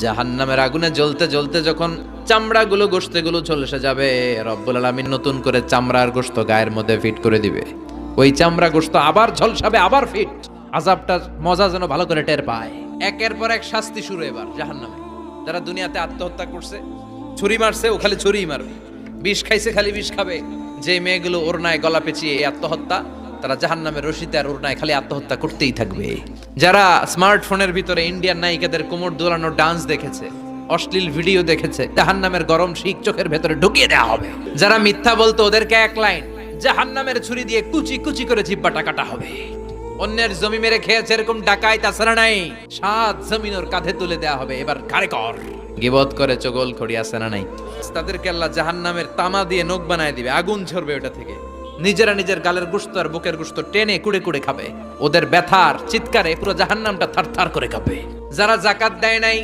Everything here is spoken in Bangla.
জাহান্নামের আগুনে জ্বলতে জ্বলতে যখন চামড়াগুলো গোশতগুলো ঝলসে যাবে, রব্বুল আলামিন নতুন করে চামড়ার গোশত গায়ের মধ্যে ফিট করে দিবে। ওই চামড়া গোশত আবার ঝলসাবে, আবার ফিট। আযাবটার মজা যেন ভালো করে টের পায়। একের পর এক শাস্তি শুরু এবার জাহান্নামে। যারা দুনিয়াতে আত্মহত্যা করছে, ছুরি মারছে, ও খালি ছুরিই মারবে। বিষ খাইছে, খালি বিষ খাবে। যে মেয়েগুলো ওড়নায় গলা পেঁচিয়ে এই আত্মহত্যা, তারা জাহান্নামের রশিতে আর ওড়নায় খালি আত্মহত্যা করতেই থাকবে। যারা স্মার্টফোনের ভিতরে ইন্ডিয়ান নায়িকাদের কোমর দোলানো ডান্স দেখেছে, অশ্লীল ভিডিও দেখেছে, জাহান্নামের গরম শিক চোখের ভেতরে ঢুকিয়ে দেওয়া হবে। যারা মিথ্যা বলতো, ওদেরকে এক লাইন জাহান্নামের ছুরি দিয়ে কুচি কুচি করে জিহ্বাটা কাটা হবে। অন্যের জমি মেরে খেয়েছে এরকম ডাকাই তাছাড়া নাই, 7 জমিন ওর কাঁধে তুলে দেওয়া হবে। এবার ঘাড়ে কর। গিবত করে চগল খড়ি আছে না নাই? তাদেরকে আল্লাহ জাহান্নামের তামা দিয়ে নখ বানায় দিবে, আগুন ঝরবে ওটা থেকে। নিজেরা নিজের গালের গোশত আর বুকের গোশত টেনে কুড়ে কুড়ে খাবে। ওদের ব্যথার চিৎকারে পুরো জাহান্নামটা থারথার করে কাঁপবে। যারা যাকাত দেয় নাই,